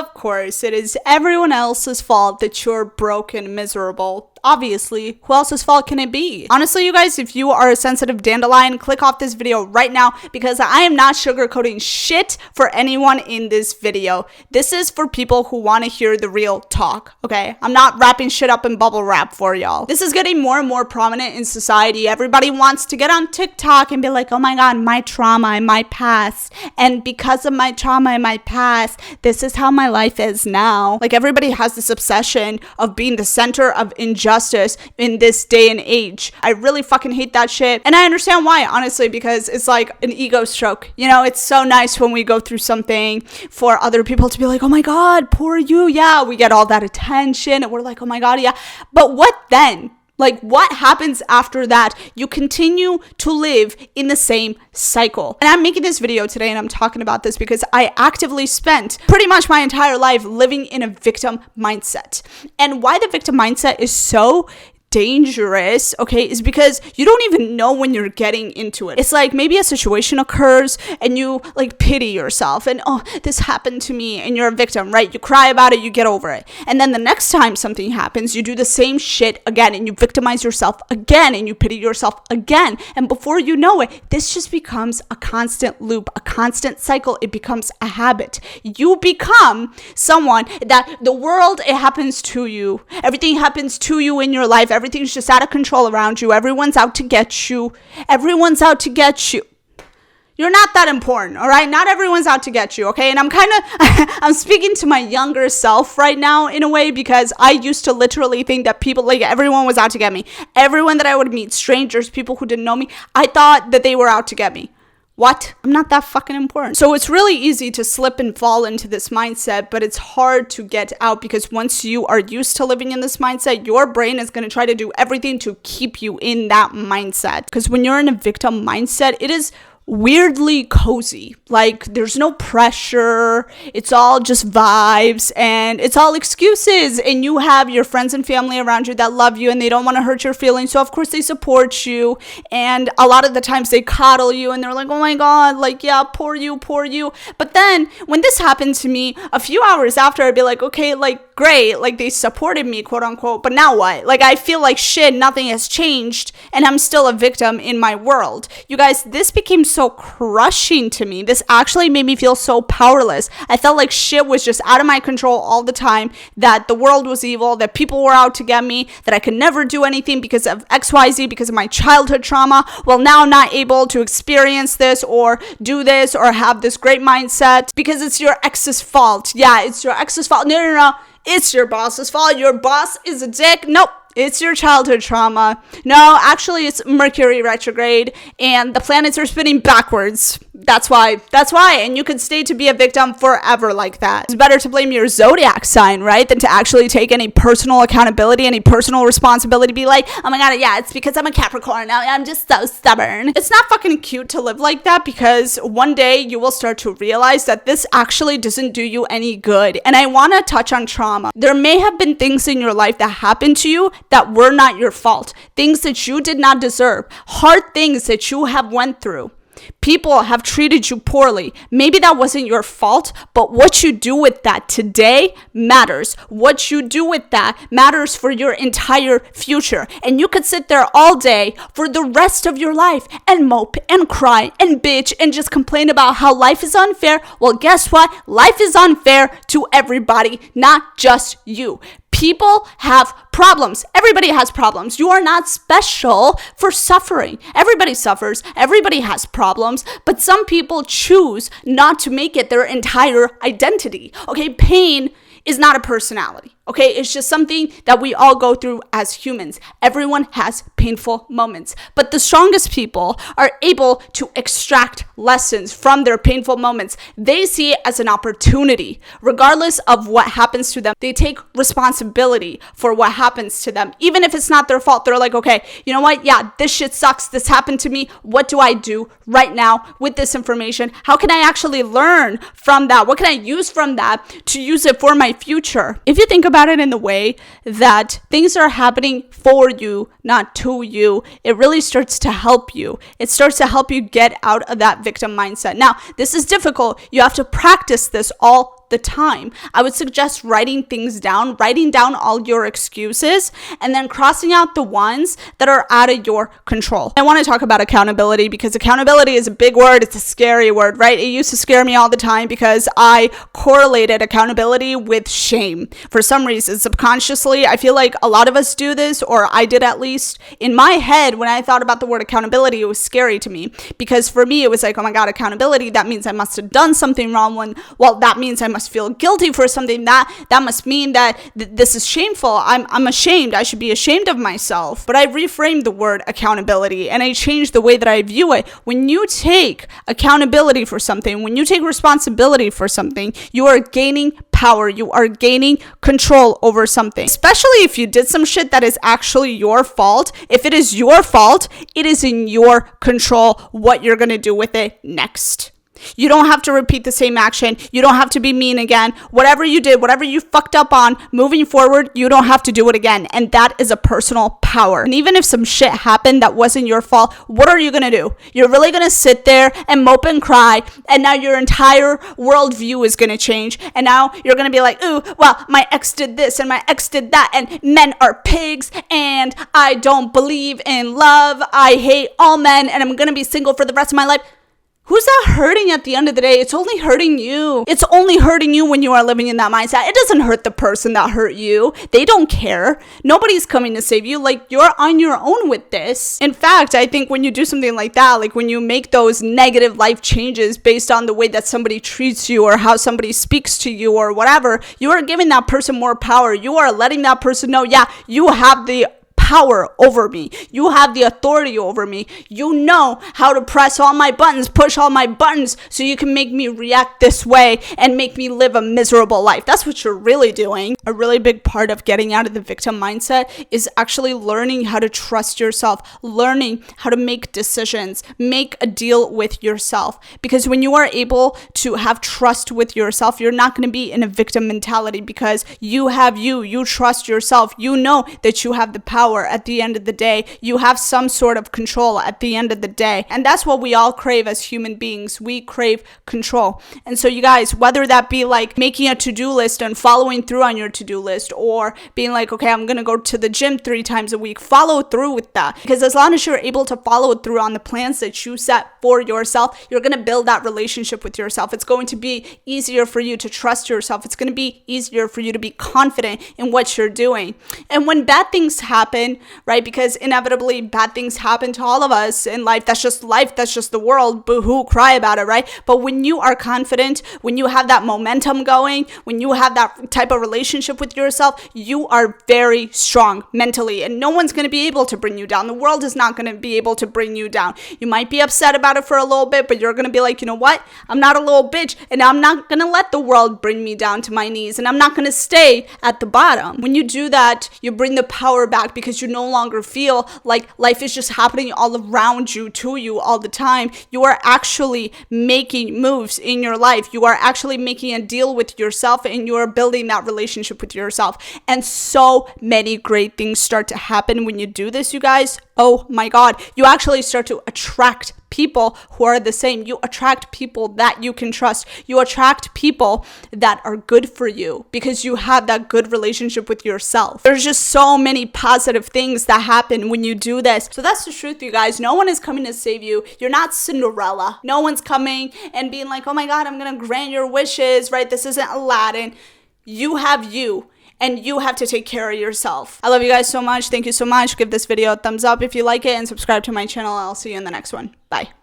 of course, it is everyone else's fault that you're broken, miserable. Obviously, who else's fault can it be? Honestly, you guys, if you are a sensitive dandelion, click off this video right now because I am not sugarcoating shit for anyone in this video. This is for people who want to hear the real talk, okay? I'm not wrapping shit up in bubble wrap for y'all. This is getting more and more prominent in society. Everybody wants to get on TikTok and be like, oh my God, my trauma and my past. And because of my trauma and my past, this is how my life is now. Like, everybody has this obsession of being the center of injustice in this day and age. I really fucking hate that shit. And I understand why, honestly, because it's like an ego stroke. You know, it's so nice when we go through something for other people to be like, oh my God, poor you. Yeah, we get all that attention and we're like, oh my God, yeah. But what then? Like, what happens after that? You continue to live in the same cycle. And I'm making this video today and I'm talking about this because I actively spent pretty much my entire life living in a victim mindset. And why the victim mindset is so dangerous, okay, is because you don't even know when you're getting into it. It's like maybe a situation occurs and you like pity yourself and, oh, this happened to me, and you're a victim, right? You cry about it, you get over it. And then the next time something happens, you do the same shit again and you victimize yourself again and you pity yourself again. And before you know it, this just becomes a constant loop, a constant cycle. It becomes a habit. You become someone that the world, it happens to you. Everything happens to you in your life. Everything's just out of control around you. Everyone's out to get you. Everyone's out to get you. You're not that important, all right? Not everyone's out to get you, okay? And I'm kind of, I'm speaking to my younger self right now in a way, because I used to literally think that people, like, everyone was out to get me. Everyone that I would meet, strangers, people who didn't know me, I thought that they were out to get me. What? I'm not that fucking important. So it's really easy to slip and fall into this mindset, but it's hard to get out because once you are used to living in this mindset, your brain is going to try to do everything to keep you in that mindset. Because when you're in a victim mindset, it is weirdly cozy. Like, there's no pressure. It's all just vibes and it's all excuses. And you have your friends and family around you that love you and they don't want to hurt your feelings. So of course they support you. And a lot of the times they coddle you and they're like, oh my God, like, yeah, poor you, poor you. But then when this happened to me a few hours after, I'd be like, okay, like, great. Like, they supported me, quote unquote. But now what? Like, I feel like shit, nothing has changed and I'm still a victim in my world. You guys, this became so crushing to me. This actually made me feel so powerless. I felt like shit was just out of my control all the time, that the world was evil, that people were out to get me, that I could never do anything because of XYZ, because of my childhood trauma. Well, now I'm not able to experience this or do this or have this great mindset because it's your ex's fault. Yeah, it's your ex's fault. No. It's your boss's fault. Your boss is a dick. Nope. It's your childhood trauma. No, actually, it's Mercury retrograde and the planets are spinning backwards. That's why. And you could stay to be a victim forever like that. It's better to blame your zodiac sign, right, than to actually take any personal accountability, any personal responsibility. Be like, oh my God, yeah, it's because I'm a Capricorn. I'm just so stubborn. It's not fucking cute to live like that, because one day you will start to realize that this actually doesn't do you any good. And I want to touch on trauma. There may have been things in your life that happened to you that were not your fault. Things that you did not deserve. Hard things that you have went through. People have treated you poorly. Maybe that wasn't your fault, but what you do with that today matters. What you do with that matters for your entire future. And you could sit there all day for the rest of your life and mope and cry and bitch and just complain about how life is unfair. Well, guess what? Life is unfair to everybody, not just you. People have problems. Everybody has problems. You are not special for suffering. Everybody suffers. Everybody has problems. But some people choose not to make it their entire identity. Okay, pain is not a personality. Okay, it's just something that we all go through as humans. Everyone has painful moments, but the strongest people are able to extract lessons from their painful moments. They see it as an opportunity, regardless of what happens to them. They take responsibility for what happens to them. Even if it's not their fault, they're like, okay, you know what? Yeah, this shit sucks. This happened to me. What do I do right now with this information? How can I actually learn from that? What can I use from that to use it for my future? If you think about it in the way that things are happening for you, not to you, it really starts to help you. It starts to help you get out of that victim mindset. Now, this is difficult. You have to practice this all all the time. I would suggest writing things down, writing down all your excuses, and then crossing out the ones that are out of your control. I want to talk about accountability because accountability is a big word. It's a scary word, right? It used to scare me all the time because I correlated accountability with shame. For some reason, subconsciously, I feel like a lot of us do this, or I did at least. In my head, when I thought about the word accountability, it was scary to me because for me, it was like, oh my God, accountability, that means I must have done something wrong. Well, that means I must feel guilty for something. That must mean that this is shameful. I'm ashamed. I should be ashamed of myself. But I reframed the word accountability and I changed the way that I view it. When you take accountability for something, when you take responsibility for something, you are gaining power. You are gaining control over something, especially if you did some shit that is actually your fault. If it is your fault, it is in your control what you're going to do with it next. You don't have to repeat the same action. You don't have to be mean again. Whatever you did, whatever you fucked up on, moving forward, you don't have to do it again. And that is a personal power. And even if some shit happened that wasn't your fault, what are you going to do? You're really going to sit there and mope and cry. And now your entire worldview is going to change. And now you're going to be like, ooh, well, my ex did this and my ex did that. And men are pigs. And I don't believe in love. I hate all men. And I'm going to be single for the rest of my life. Who's that hurting at the end of the day? It's only hurting you. It's only hurting you when you are living in that mindset. It doesn't hurt the person that hurt you. They don't care. Nobody's coming to save you. Like, you're on your own with this. In fact, I think when you do something like that, like when you make those negative life changes based on the way that somebody treats you or how somebody speaks to you or whatever, you are giving that person more power. You are letting that person know, yeah, you have the power over me. You have the authority over me. You know how to press all my buttons, push all my buttons so you can make me react this way and make me live a miserable life. That's what you're really doing. A really big part of getting out of the victim mindset is actually learning how to trust yourself, learning how to make decisions, make a deal with yourself. Because when you are able to have trust with yourself, you're not going to be in a victim mentality because you have you trust yourself. You know that you have the power at the end of the day. You have some sort of control at the end of the day. And that's what we all crave as human beings. We crave control. And so you guys, whether that be like making a to-do list and following through on your to-do list, or being like, okay, I'm going to go to the gym 3 times a week, follow through with that. Because as long as you're able to follow through on the plans that you set for yourself, you're going to build that relationship with yourself. It's going to be easier for you to trust yourself. It's going to be easier for you to be confident in what you're doing. And when bad things happen, right? Because inevitably bad things happen to all of us in life. That's just life. That's just the world. Boo-hoo, cry about it, right? But when you are confident, when you have that momentum going, when you have that type of relationship with yourself, you are very strong mentally, and no one's going to be able to bring you down. The world is not going to be able to bring you down. You might be upset about it for a little bit, but you're going to be like, you know what? I'm not a little bitch, and I'm not going to let the world bring me down to my knees, and I'm not going to stay at the bottom. When you do that, you bring the power back because you no longer feel like life is just happening all around you, to you all the time. You are actually making moves in your life. You are actually making a deal with yourself, and you are building that relationship with yourself. And so many great things start to happen when you do this, you guys. Oh my God. You actually start to attract people who are the same. You attract people that you can trust. You attract people that are good for you because you have that good relationship with yourself. There's just so many positive things that happen when you do this. So that's the truth, you guys. No one is coming to save you. You're not Cinderella. No one's coming and being like, oh my God, I'm going to grant your wishes, right? This isn't Aladdin. You have you. And you have to take care of yourself. I love you guys so much. Thank you so much. Give this video a thumbs up if you like it and subscribe to my channel. I'll see you in the next one. Bye.